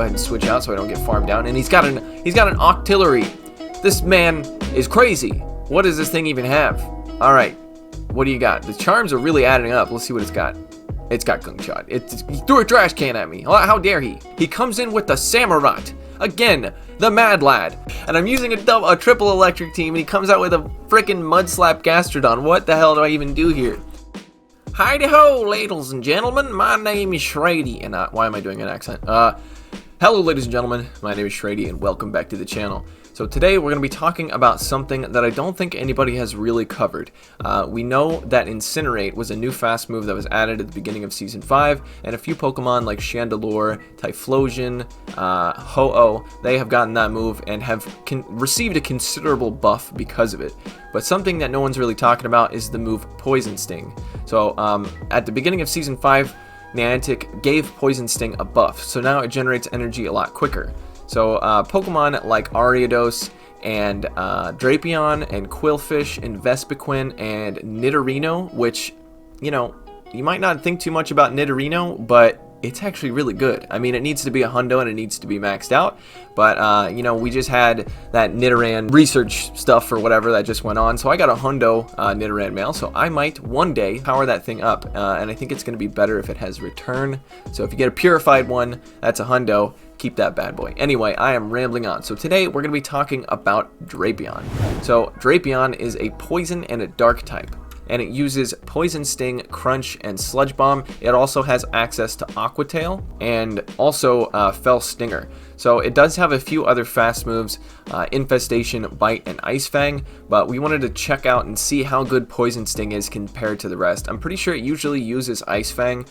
go ahead and switch out so I don't get farmed down. And he's got an Octillery. This man is crazy. What does this thing even have? All right, what do you got? The charms are really adding up. Let's see what it's got. It's got Gunk Shot. He threw a trash can at me. How dare he? He comes in with the Samurott. Again, the Mad Lad. And I'm using a triple electric team, and he comes out with a freaking Mudslap Gastrodon. What the hell do I even do here? Hi-de-ho, ladies and gentlemen. My name is Shrady. And why am I doing an accent? Hello, ladies and gentlemen. My name is Shrady, and welcome back to the channel. So today we're going to be talking about something that I don't think anybody has really covered. We know that Incinerate was a new fast move that was added at the beginning of Season 5, and a few Pokemon like Chandelure, Typhlosion, Ho-Oh, they have gotten that move and have received a considerable buff because of it. But something that no one's really talking about is the move Poison Sting. So at the beginning of Season 5, Niantic gave Poison Sting a buff, so now it generates energy a lot quicker. So Pokemon like Ariados and Drapion and Quillfish and Vespiquen and Nidorino, which, you know, you might not think too much about Nidorino, but it's actually really good. I mean, it needs to be a hundo and it needs to be maxed out, but you know, we just had that Nidoran research stuff or whatever that just went on, so I got a hundo Nidoran male, so I might one day power that thing up, and I think it's going to be better if it has return. So if you get a purified one, that's a hundo. Keep that bad boy. Anyway, I am rambling on. So today we're going to be talking about Drapion. So Drapion is a poison and a dark type, and it uses Poison Sting, Crunch, and Sludge Bomb. It also has access to Aqua Tail and also Fell Stinger. So it does have a few other fast moves, Infestation, Bite, and Ice Fang, but we wanted to check out and see how good Poison Sting is compared to the rest. I'm pretty sure it usually uses Ice Fang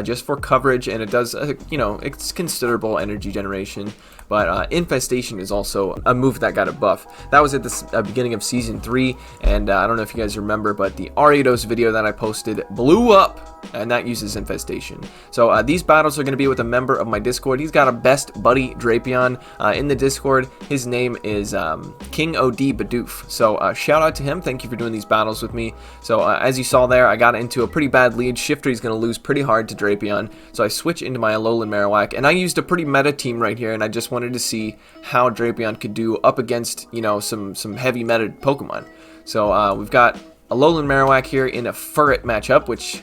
just for coverage, and it does, you know, it's considerable energy generation. But Infestation is also a move that got a buff. That was at the beginning of Season 3, and I don't know if you guys remember, but the Ariados video that I posted blew up, and that uses Infestation. So these battles are going to be with a member of my Discord. He's got a best buddy, Drapion, in the Discord. His name is kingofbidoof. So shout out to him. Thank you for doing these battles with me. So as you saw there, I got into a pretty bad lead. Shiftry's going to lose pretty hard to Drapion, so I switch into my Alolan Marowak, and I used a pretty meta team right here, and I just wanted to see how Drapion could do up against, you know, some heavy meta Pokemon. So we've got Alolan Marowak here in a Furret matchup, which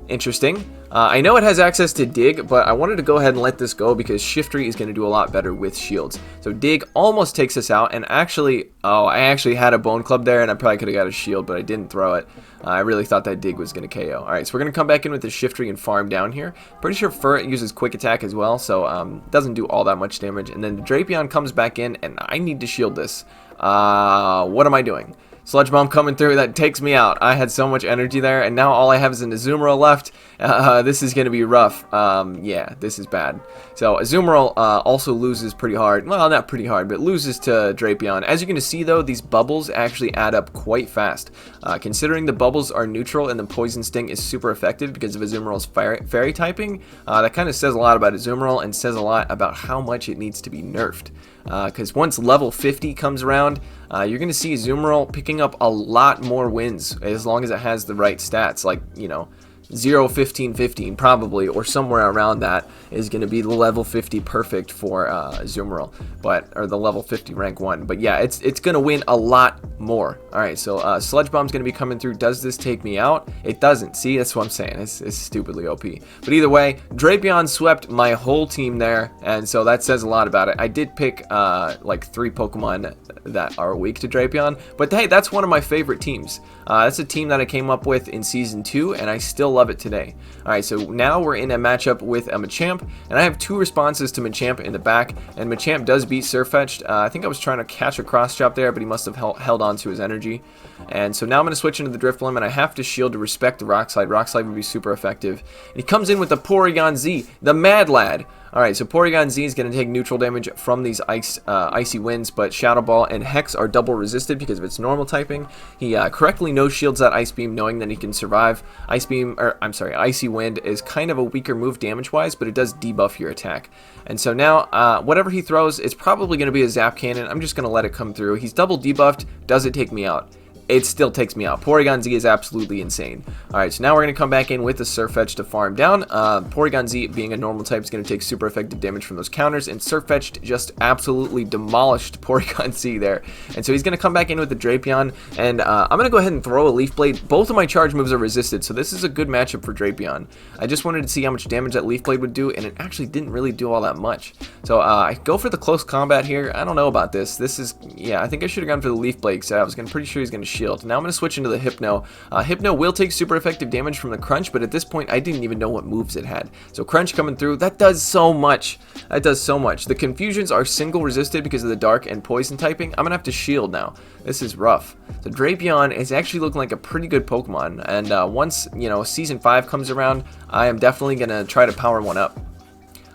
interesting. I know it has access to Dig, but I wanted to go ahead and let this go because Shiftry is going to do a lot better with shields. So Dig almost takes us out, and actually, I actually had a Bone Club there, and I probably could have got a shield, but I didn't throw it. I really thought that Dig was going to KO. Alright, so we're going to come back in with the Shiftry and farm down here. Pretty sure Furret uses Quick Attack as well, so doesn't do all that much damage. And then the Drapion comes back in, and I need to shield this. What am I doing? Sludge Bomb coming through, that takes me out. I had so much energy there, and now all I have is an Azumarill left. This is going to be rough. Yeah, this is bad. So Azumarill also loses pretty hard. Well, not pretty hard, but loses to Drapion. As you're going to see, though, these bubbles actually add up quite fast. Considering the bubbles are neutral and the Poison Sting is super effective because of Azumarill's fairy typing, that kind of says a lot about Azumarill and says a lot about how much it needs to be nerfed. Because once level 50 comes around, you're going to see Azumarill picking up a lot more wins as long as it has the right stats, like, you know, 0, 15, 15 probably, or somewhere around that is going to be the level 50 perfect for Azumarill, or the level 50 rank 1. But yeah, it's going to win a lot more. Alright, so Sludge Bomb's going to be coming through. Does this take me out? It doesn't. See, that's what I'm saying. It's stupidly OP. But either way, Drapion swept my whole team there, and so that says a lot about it. I did pick like 3 Pokemon that are weak to Drapion, but hey, that's one of my favorite teams. That's a team that I came up with in Season 2, and I still love it today. Alright, so now we're in a matchup with a Machamp, and I have 2 responses to Machamp in the back, and Machamp does beat Sirfetch'd. I think I was trying to catch a cross chop there, but he must have held on to his energy. And so now I'm going to switch into the Drifloon, and I have to shield to respect the Rock Slide. Rock Slide would be super effective. And he comes in with the Porygon Z, the Mad Lad. Alright, so Porygon Z is going to take neutral damage from these icy winds, but Shadow Ball and Hex are double resisted because of its normal typing. He correctly no-shields that Ice Beam, knowing that he can survive. Icy Wind is kind of a weaker move damage-wise, but it does debuff your attack. And so now, whatever he throws, it's probably going to be a Zap Cannon. I'm just going to let it come through. He's double debuffed. Does it take me out? it still takes me out. Porygon Z is absolutely insane. Alright, so now we're going to come back in with the Sirfetch'd to farm down. Porygon Z, being a normal type, is going to take super effective damage from those counters, and Sirfetch'd just absolutely demolished Porygon Z there. And so he's going to come back in with the Drapion, and I'm going to go ahead and throw a Leaf Blade. Both of my charge moves are resisted, so this is a good matchup for Drapion. I just wanted to see how much damage that Leaf Blade would do, and it actually didn't really do all that much. So I go for the close combat here. I don't know about this. This is, yeah, I think I should have gone for the Leaf Blade, because I was pretty sure he's going to shield. Now I'm going to switch into the Hypno. Hypno will take super effective damage from the Crunch, but at this point I didn't even know what moves it had. So Crunch coming through, that does so much. That does so much. The Confusions are single resisted because of the Dark and Poison typing. I'm going to have to shield now. This is rough. So Drapion is actually looking like a pretty good Pokemon, and once, you know, Season 5 comes around, I am definitely going to try to power one up.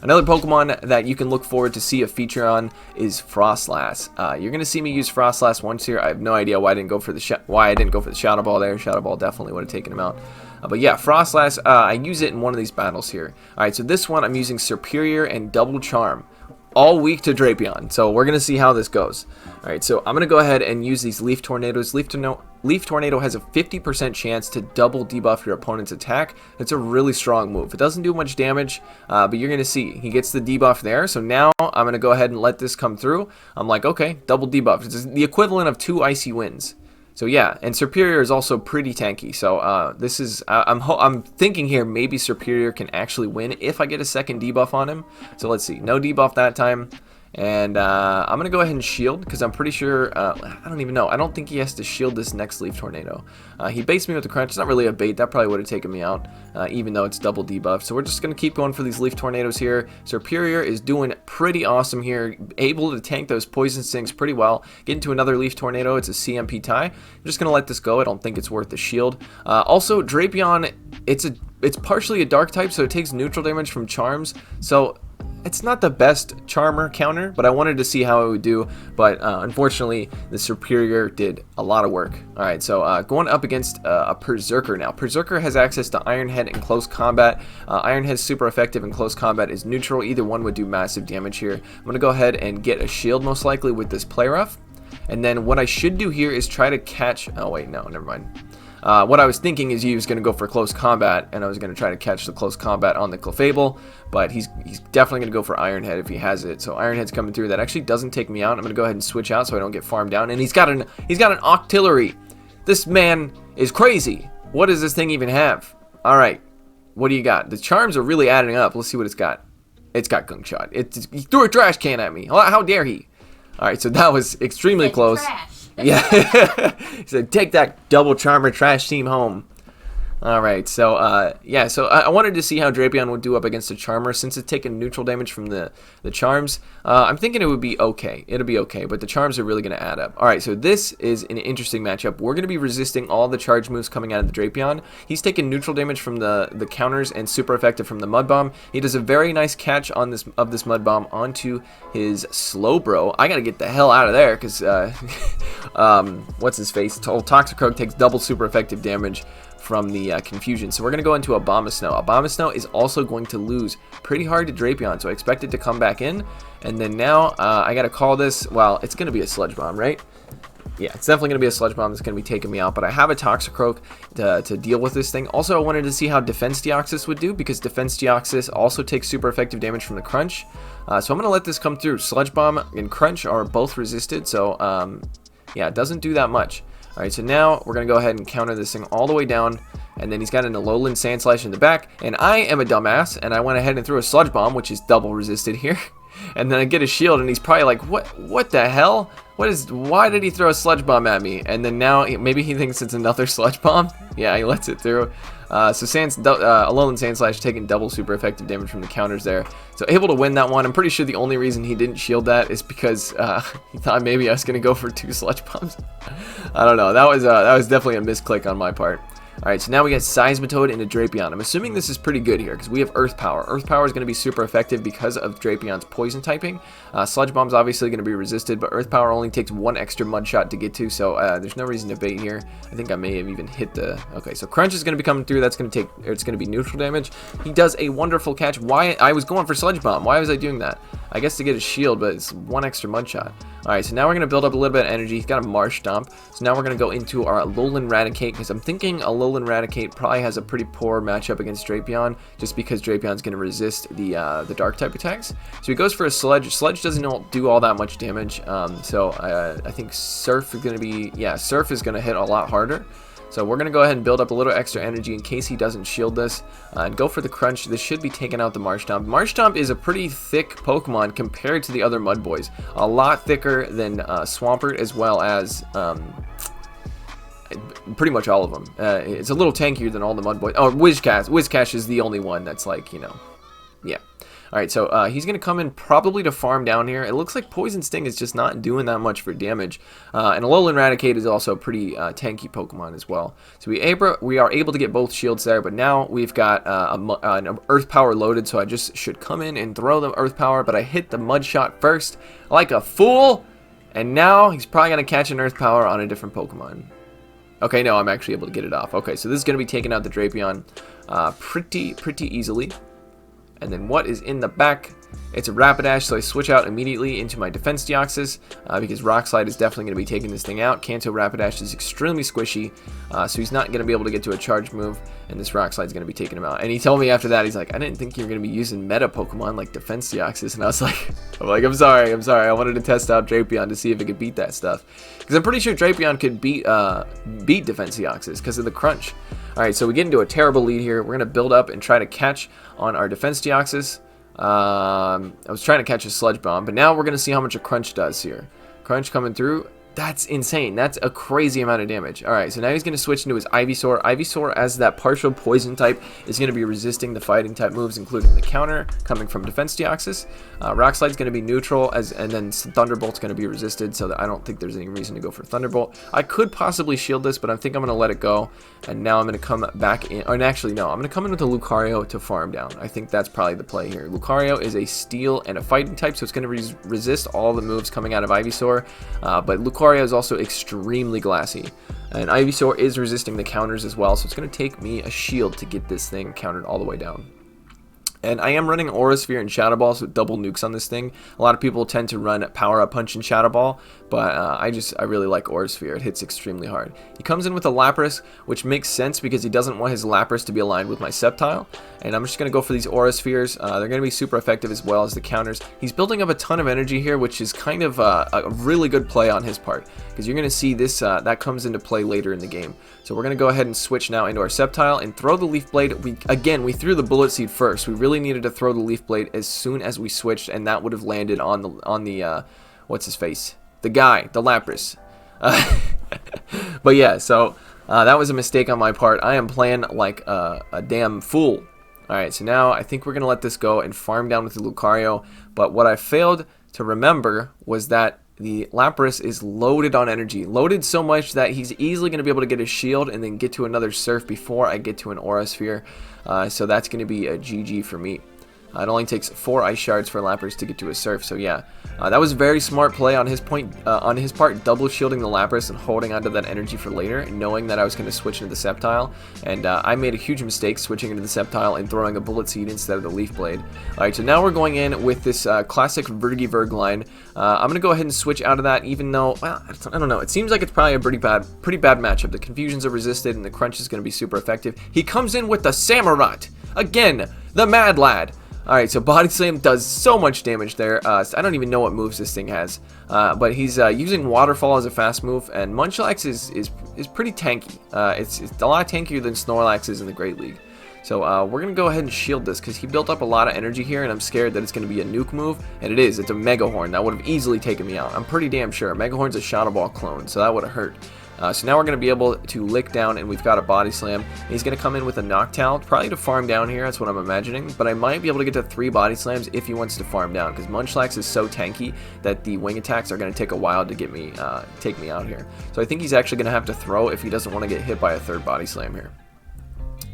Another Pokemon that you can look forward to see a feature on is Frostlass. You're going to see me use Frostlass once here. I have no idea why I didn't go for the Shadow Ball there. Shadow Ball definitely would have taken him out. But yeah, Frostlass, I use it in one of these battles here. Alright, so this one I'm using Superior and Double Charm. All weak to Drapion, so we're going to see how this goes. Alright, so I'm going to go ahead and use these Leaf Tornadoes. Leaf Tornado has a 50% chance to double debuff your opponent's attack. It's a really strong move. It doesn't do much damage, but you're going to see. He gets the debuff there, so now I'm going to go ahead and let this come through. I'm like, okay, double debuff. It's the equivalent of 2 Icy Winds. So yeah, and Superior is also pretty tanky. So this is, I'm thinking here maybe Superior can actually win if I get a second debuff on him. So let's see, no debuff that time. And I'm going to go ahead and shield, because I'm pretty sure, I don't even know. I don't think he has to shield this next Leaf Tornado. He baits me with the Crunch. It's not really a bait. That probably would have taken me out, even though it's double debuff. So we're just going to keep going for these Leaf Tornadoes here. Superior is doing pretty awesome here. Able to tank those Poison Stings pretty well. Get into another Leaf Tornado. It's a CMP tie. I'm just going to let this go. I don't think it's worth the shield. Also, Drapion, it's partially a Dark type, so it takes neutral damage from Charms. So it's not the best Charmer counter, but I wanted to see how it would do. But unfortunately, the Superior did a lot of work. Alright, so going up against a Berserker now. Berserker has access to Iron Head in close combat. Iron Head's super effective in close combat is neutral. Either one would do massive damage here. I'm going to go ahead and get a shield most likely with this Play Rough. And then what I should do here is try to catch... Oh wait, no, never mind. What I was thinking is he was going to go for close combat, and I was going to try to catch the close combat on the Clefable, but he's definitely going to go for Iron Head if he has it. So Iron Head's coming through. That actually doesn't take me out. I'm going to go ahead and switch out so I don't get farmed down. And he's got an Octillery. This man is crazy. What does this thing even have? All right, what do you got? The charms are really adding up. Let's see what it's got. It's got Gunk Shot. He threw a trash can at me. How dare he? All right, so that was extremely close. Trash. Yeah, he said, take that double Charmer trash team home. Alright, so, yeah, so I wanted to see how Drapion would do up against a Charmer. Since it's taken neutral damage from the Charms, I'm thinking it would be okay. It'll be okay, but the Charms are really going to add up. Alright, so this is an interesting matchup. We're going to be resisting all the charge moves coming out of the Drapion. He's taken neutral damage from the counters and super effective from the Mud Bomb. He does a very nice catch on this Mud Bomb onto his Slowbro. I got to get the hell out of there, because, what's his face? Toxicroak takes double super effective damage from the Confusion. So we're going to go into Abomasnow. Abomasnow is also going to lose pretty hard to Drapion, so I expect it to come back in. And then now I got to call this, well, it's going to be a Sludge Bomb, right? Yeah, it's definitely going to be a Sludge Bomb that's going to be taking me out, but I have a Toxicroak to deal with this thing. Also, I wanted to see how Defense Deoxys would do, because Defense Deoxys also takes super effective damage from the Crunch. So I'm going to let this come through. Sludge Bomb and Crunch are both resisted, so yeah, it doesn't do that much. Alright, so now we're going to go ahead and counter this thing all the way down. And then he's got an Alolan Sandslash in the back. And I am a dumbass, and I went ahead and threw a Sludge Bomb, which is double resisted here. And then I get a shield, and he's probably like, what the hell? Why did he throw a Sludge Bomb at me? And then now, maybe he thinks it's another Sludge Bomb. Yeah, he lets it through. So Alolan Sandslash taking double super effective damage from the counters there. So able to win that one. I'm pretty sure the only reason he didn't shield that is because he thought maybe I was going to go for 2 Sludge Bombs. I don't know. That was definitely a misclick on my part. Alright, so now we got Seismitoad into Drapion. I'm assuming this is pretty good here, because we have Earth Power. Earth Power is going to be super effective because of Drapion's poison typing. Sludge Bomb's obviously going to be resisted, but Earth Power only takes 1 extra Mud Shot to get to, so there's no reason to bait here. I think I may have even hit the... Okay, so Crunch is going to be coming through. That's going to take... It's going to be neutral damage. He does a wonderful catch. Why? I was going for Sludge Bomb. Why was I doing that? I guess to get a shield, but it's 1 extra mud shot. Alright, so now we're going to build up a little bit of energy. He's got a Marsh Stomp. So now we're going to go into our Alolan Raticate, because I'm thinking Alolan Raticate probably has a pretty poor matchup against Drapion, just because Drapion's going to resist the dark type attacks. So he goes for a Sludge. Sludge doesn't do all that much damage, so I think Surf is going to be, yeah, Surf is going to hit a lot harder. So we're going to go ahead and build up a little extra energy in case he doesn't shield this, and go for the Crunch. This should be taking out the Marsh Stomp. Marsh Stomp is a pretty thick Pokemon compared to the other Mud Boys. A lot thicker than Swampert, as well as pretty much all of them. It's a little tankier than all the Mud Boys. Oh, Whiscash. Whiscash is the only one that's like, you know, yeah. Alright, so he's going to come in probably to farm down here. It looks like Poison Sting is just not doing that much for damage. And Alolan Raticate is also a pretty tanky Pokemon as well. So we are able to get both shields there, but now we've got an Earth Power loaded, so I just should come in and throw the Earth Power, but I hit the Mud Shot first like a fool. And now he's probably going to catch an Earth Power on a different Pokemon. Okay, no, I'm actually able to get it off. Okay, so this is going to be taking out the Drapion pretty easily. And then what is in the back? It's a Rapidash, so I switch out immediately into my Defense Deoxys, because Rock Slide is definitely going to be taking this thing out. Kanto Rapidash is extremely squishy, so he's not going to be able to get to a charge move, and this Rock Slide is going to be taking him out. And he told me after that, he's like, I didn't think you were going to be using meta Pokemon like Defense Deoxys, and I was like, I'm sorry, I wanted to test out Drapion to see if it could beat that stuff. Because I'm pretty sure Drapion could beat Defense Deoxys because of the Crunch. Alright, so we get into a terrible lead here. We're going to build up and try to catch on our Defense Deoxys. I was trying to catch a Sludge Bomb, but now we're going to see how much a Crunch does here. Crunch coming through. That's insane. That's a crazy amount of damage. Alright, so now he's going to switch into his Ivysaur. Ivysaur, as that partial poison type, is going to be resisting the fighting type moves, including the counter coming from Defense Deoxys. Rock Slide's going to be neutral, and then Thunderbolt's going to be resisted, so that I don't think there's any reason to go for Thunderbolt. I could possibly shield this, but I think I'm going to let it go, and now I'm going to come back in. And actually, no, I'm going to come in with a Lucario to farm down. I think that's probably the play here. Lucario is a steel and a fighting type, so it's going to resist all the moves coming out of Ivysaur, but Lucario is also extremely glassy, and Ivysaur is resisting the counters as well, so it's going to take me a shield to get this thing countered all the way down. And I am running Aura Sphere and Shadow Ball, so double nukes on this thing. A lot of people tend to run Power Up Punch and Shadow Ball, but I really like Aura Sphere. It hits extremely hard. He comes in with a Lapras, which makes sense because he doesn't want his Lapras to be aligned with my Sceptile. And I'm just going to go for these Aura Spheres. They're going to be super effective as well as the counters. He's building up a ton of energy here, which is kind of a really good play on his part, because you're going to see this that comes into play later in the game. So we're going to go ahead and switch now into our Sceptile and throw the Leaf Blade. We threw the Bullet Seed first. We really needed to throw the Leaf Blade as soon as we switched, and that would have landed on the what's his face? The guy, the Lapras. But yeah, so that was a mistake on my part. I am playing like a damn fool. Alright, so now I think we're going to let this go and farm down with the Lucario, but what I failed to remember was that the Lapras is loaded on energy. Loaded so much that he's easily going to be able to get a shield and then get to another Surf before I get to an Aura Sphere. So that's going to be a GG for me. It only takes 4 Ice Shards for Lapras to get to a Surf, so yeah. That was a very smart play on his part, double shielding the Lapras and holding onto that energy for later, knowing that I was going to switch into the Sceptile. And I made a huge mistake switching into the Sceptile and throwing a Bullet Seed instead of the Leaf Blade. Alright, so now we're going in with this classic Vergivirg line. I'm going to go ahead and switch out of that, even though, well, I don't know. It seems like it's probably a pretty bad matchup. The Confusions are resisted and the Crunch is going to be super effective. He comes in with the Samurott! Again, the Mad Lad! Alright, so Body Slam does so much damage there. I don't even know what moves this thing has. But he's using Waterfall as a fast move, and Munchlax is pretty tanky. It's a lot tankier than Snorlax is in the Great League. So we're going to go ahead and shield this, because he built up a lot of energy here, and I'm scared that it's going to be a nuke move. And it is. It's a Mega Horn. That would have easily taken me out. I'm pretty damn sure. Mega Horn's a Shadow Ball clone, so that would have hurt. So now we're going to be able to lick down, and we've got a Body Slam. He's going to come in with a Noctowl, probably to farm down here, that's what I'm imagining. But I might be able to get to 3 Body Slams if he wants to farm down, because Munchlax is so tanky that the wing attacks are going to take a while to get me, take me out here. So I think he's actually going to have to throw if he doesn't want to get hit by a 3rd Body Slam here.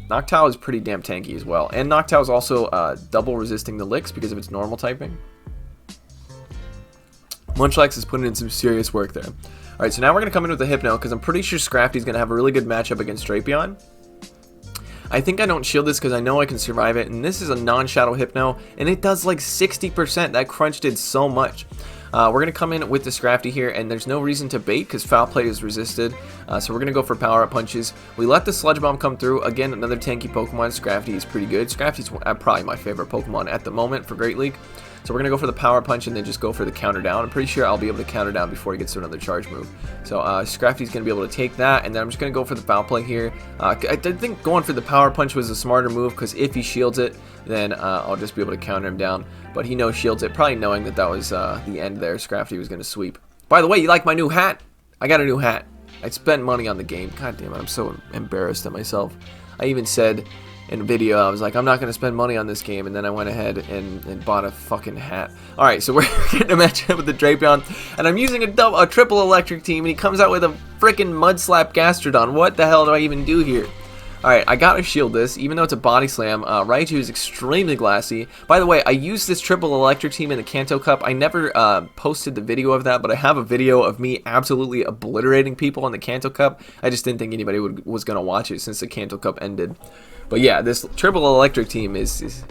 Noctowl is pretty damn tanky as well, and Noctowl is also double resisting the licks because of its normal typing. Munchlax is putting in some serious work there. Alright, so now we're going to come in with the Hypno, because I'm pretty sure Scrafty's going to have a really good matchup against Drapion. I think I don't shield this because I know I can survive it, and this is a non-shadow Hypno, and it does like 60%. That crunch did so much. We're going to come in with the Shrady here, and there's no reason to bait because Foul Play is resisted. So we're going to go for Power-Up Punches. We let the Sludge Bomb come through. Again, another tanky Pokemon. Shrady is pretty good. Shrady's probably my favorite Pokemon at the moment for Great League. So we're going to go for the Power Punch and then just go for the Counter Down. I'm pretty sure I'll be able to counter down before he gets to another charge move. So Shrady's going to be able to take that, and then I'm just going to go for the Foul Play here. I think going for the Power Punch was a smarter move because if he shields it, then I'll just be able to counter him down. But he no-shields it, probably knowing that that was the end there. Shrady was going to sweep. By the way, you like my new hat? I got a new hat. I spent money on the game. God damn it, I'm so embarrassed at myself. I even said in a video, I was like, I'm not going to spend money on this game, and then I went ahead and bought a fucking hat. Alright, so we're getting a matchup with the Drapion, and I'm using a triple electric team, and he comes out with a freaking Mud Slap Gastrodon. What the hell do I even do here? Alright, I gotta shield this, even though it's a Body Slam. Raichu is extremely glassy. By the way, I used this triple electric team in the Kanto Cup. I never posted the video of that, but I have a video of me absolutely obliterating people in the Kanto Cup. I just didn't think anybody was gonna watch it since the Kanto Cup ended. But yeah, this triple electric team it's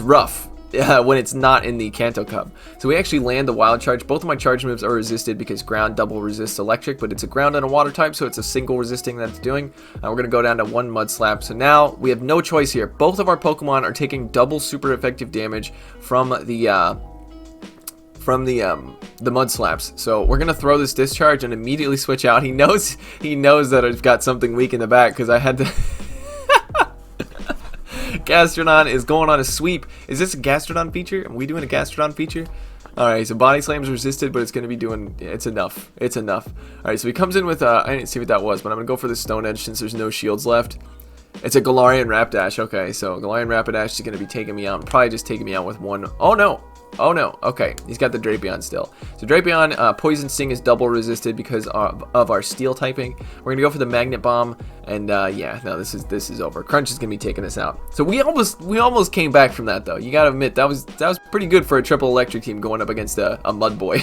rough when it's not in the Kanto Cup. So we actually land the Wild Charge. Both of my charge moves are resisted because ground double resists electric, but it's a ground and a water type, so it's a single resisting that it's doing. We're going to go down to one Mud Slap. So now we have no choice here. Both of our Pokemon are taking double super effective damage from the Mud Slaps. So we're gonna throw this Discharge and immediately switch out. He knows that I've got something weak in the back because I had to Gastrodon is going on a sweep. Is this a Gastrodon feature? Are we doing a Gastrodon feature? Alright, so Body Slam's resisted, but it's going to be doing... It's enough. It's enough. Alright, so he comes in with... I didn't see what that was, but I'm going to go for the Stone Edge since there's no shields left. It's a Galarian Rapidash. Okay, so Galarian Rapidash is going to be taking me out. Probably just taking me out with one... Oh, no! Oh no, okay, he's got the Drapion still. So Drapion, Poison Sting is double resisted because of our steel typing. We're gonna go for the Magnet Bomb, and yeah, no, this is over. Crunch is gonna be taking us out. So we almost came back from that though. You gotta admit that was pretty good for a triple electric team going up against a Mud Boy.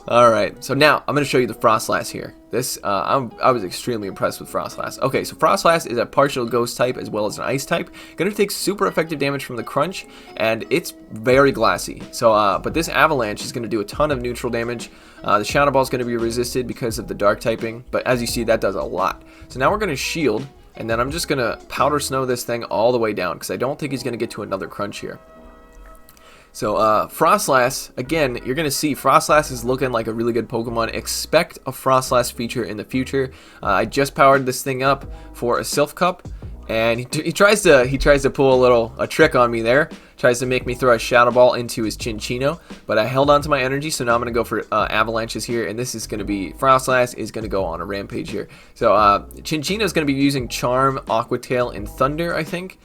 Alright, so now I'm going to show you the Frostlass here. This, I was extremely impressed with Frostlass. Okay, so Frostlass is a partial ghost type as well as an ice type. Going to take super effective damage from the Crunch, and it's very glassy. So, but this Avalanche is going to do a ton of neutral damage. The Shadow Ball is going to be resisted because of the dark typing, but as you see, that does a lot. So now we're going to shield, and then I'm just going to Powder Snow this thing all the way down, because I don't think he's going to get to another Crunch here. So, Frostlass, again, you're going to see Frostlass is looking like a really good Pokemon. Expect a Frostlass feature in the future. I just powered this thing up for a Silph Cup, and he tries to pull a trick on me there. Tries to make me throw a Shadow Ball into his Chinchino, but I held on to my energy, so now I'm going to go for Avalanches here, and this is going to be, Frostlass is going to go on a rampage here. So, Chinchino is going to be using Charm, Aqua Tail, and Thunder, I think.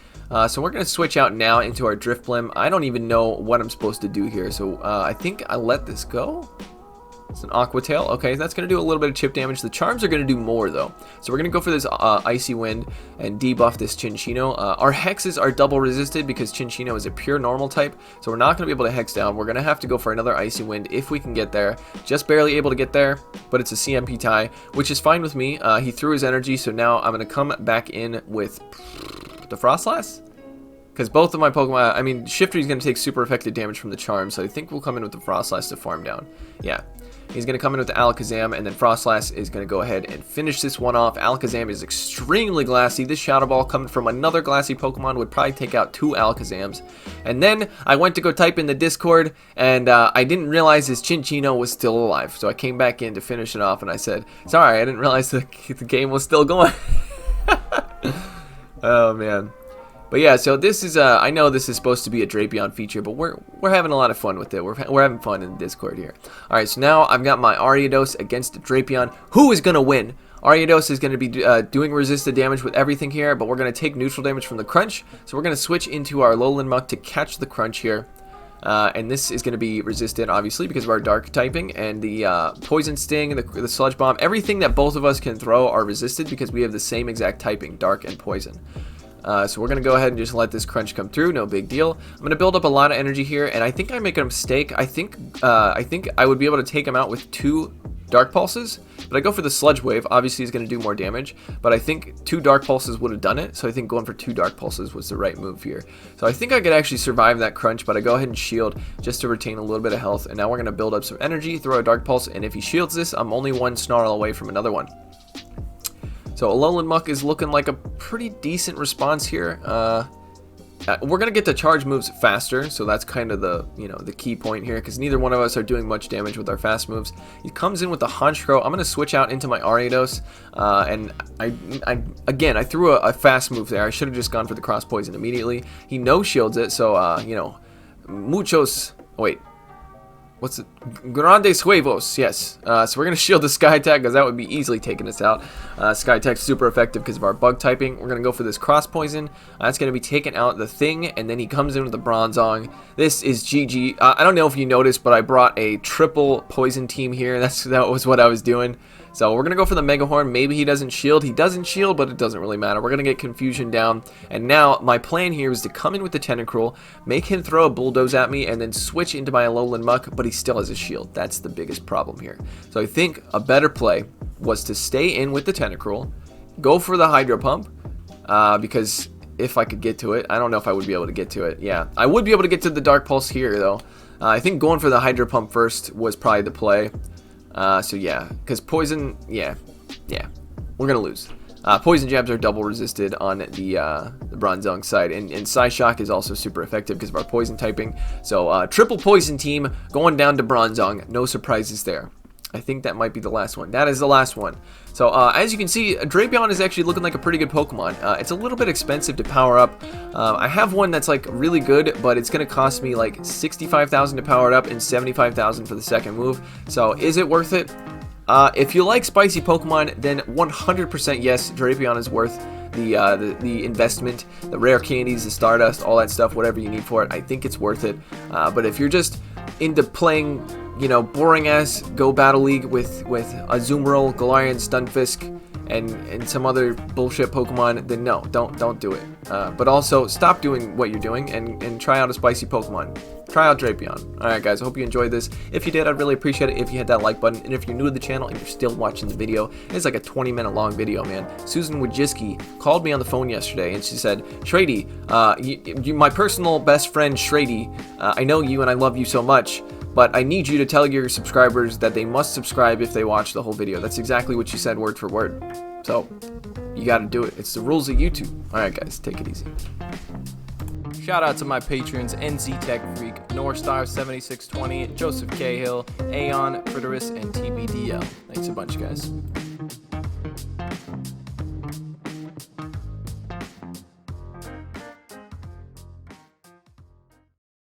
So we're going to switch out now into our Drifblim. I don't even know what I'm supposed to do here, so I think I let this go. It's an Aqua Tail. Okay, that's going to do a little bit of chip damage. The Charms are going to do more, though. So we're going to go for this Icy Wind and debuff this Chinchino. Our Hexes are double resisted because Chinchino is a pure normal type, so we're not going to be able to Hex down. We're going to have to go for another Icy Wind if we can get there. Just barely able to get there, but it's a CMP tie, which is fine with me. He threw his energy, so now I'm going to come back in with the Frostlass? Because both of my Pokemon, I mean, Shifter is going to take super effective damage from the Charm, so I think we'll come in with the Frostlass to farm down. Yeah. He's going to come in with the Alakazam, and then Frostlass is going to go ahead and finish this one off. Alakazam is extremely glassy. This Shadow Ball coming from another glassy Pokemon would probably take out 2 Alakazams. And then I went to go type in the Discord, and I didn't realize his Chinchino was still alive. So I came back in to finish it off, and I said, sorry, I didn't realize the game was still going. Oh, man. But yeah, so this is, I know this is supposed to be a Drapion feature, but we're having a lot of fun with it. We're having fun in the Discord here. Alright, so now I've got my Ariados against Drapion. Who is going to win? Ariados is going to be doing resisted damage with everything here, but we're going to take neutral damage from the Crunch. So we're going to switch into our Lowland Muck to catch the Crunch here. And this is going to be resisted, obviously, because of our Dark typing. And the Poison Sting, the Sludge Bomb, everything that both of us can throw are resisted because we have the same exact typing, Dark and Poison. So we're going to go ahead and just let this Crunch come through, no big deal. I'm going to build up a lot of energy here, and I think I make a mistake. I think I would be able to take him out with 2 Dark Pulses, but I go for the Sludge Wave. Obviously, he's going to do more damage, but I think 2 Dark Pulses would have done it, so I think going for 2 Dark Pulses was the right move here. So I think I could actually survive that crunch, but I go ahead and shield just to retain a little bit of health, and now we're going to build up some energy, throw a Dark Pulse, and if he shields this, I'm only 1 Snarl away from another one. So Alolan Muck is looking like a pretty decent response here. We're gonna get to charge moves faster, so that's kind of the the key point here, because neither one of us are doing much damage with our fast moves. He comes in with the Honchkrow. I'm gonna switch out into my Ariados, and I threw a fast move there. I should have just gone for the Cross Poison immediately. He no shields it, so muchos. Wait. What's it? Grandes huevos, yes. So we're going to shield the Sky Attack because that would be easily taking us out. Sky Attack's super effective because of our bug typing. We're going to go for this Cross Poison. That's going to be taking out the Thing, and then he comes in with the Bronzong. This is GG. I don't know if you noticed, but I brought a triple poison team here. That was what I was doing. So we're going to go for the Mega Horn. Maybe he doesn't shield. He doesn't shield, but it doesn't really matter. We're going to get Confusion down. And now my plan here is to come in with the Tentacruel, make him throw a Bulldoze at me, and then switch into my Alolan Muck, but he still has a shield. That's the biggest problem here. So I think a better play was to stay in with the Tentacruel, go for the Hydro Pump, because if I could get to it, I don't know if I would be able to get to it. Yeah, I would be able to get to the Dark Pulse here, though. I think going for the Hydro Pump first was probably the play. So yeah, because Poison, yeah, we're gonna lose. Poison Jabs are double resisted on the Bronzong side, and Psyshock is also super effective because of our poison typing. So triple poison team going down to Bronzong, no surprises there. I think that might be the last one. That is the last one. So as you can see, Drapion is actually looking like a pretty good Pokemon. It's a little bit expensive to power up. I have one that's like really good, but it's going to cost me like 65,000 to power it up and 75,000 for the second move. So is it worth it? If you like spicy Pokemon, then 100% yes, Drapion is worth the investment, the rare candies, the Stardust, all that stuff, whatever you need for it. I think it's worth it. But if you're just into playing, boring ass Go Battle League with Azumarill, Galarian, Stunfisk, and some other bullshit Pokemon, then no, don't do it. But also stop doing what you're doing and try out a spicy Pokemon. Try out Drapion. Alright guys, I hope you enjoyed this. If you did, I'd really appreciate it if you hit that like button. And if you're new to the channel and you're still watching the video, it's like a 20-minute long video, man. Susan Wojcicki called me on the phone yesterday and she said, Shrady, my personal best friend Shrady, I know you and I love you so much, but I need you to tell your subscribers that they must subscribe if they watch the whole video. That's exactly what she said, word for word. So, you gotta do it. It's the rules of YouTube. Alright guys, take it easy. Shout out to my patrons, NZ Tech Freak, Norstar7620, Joseph Cahill, Aeon, Friderus, and TBDL. Thanks a bunch, guys.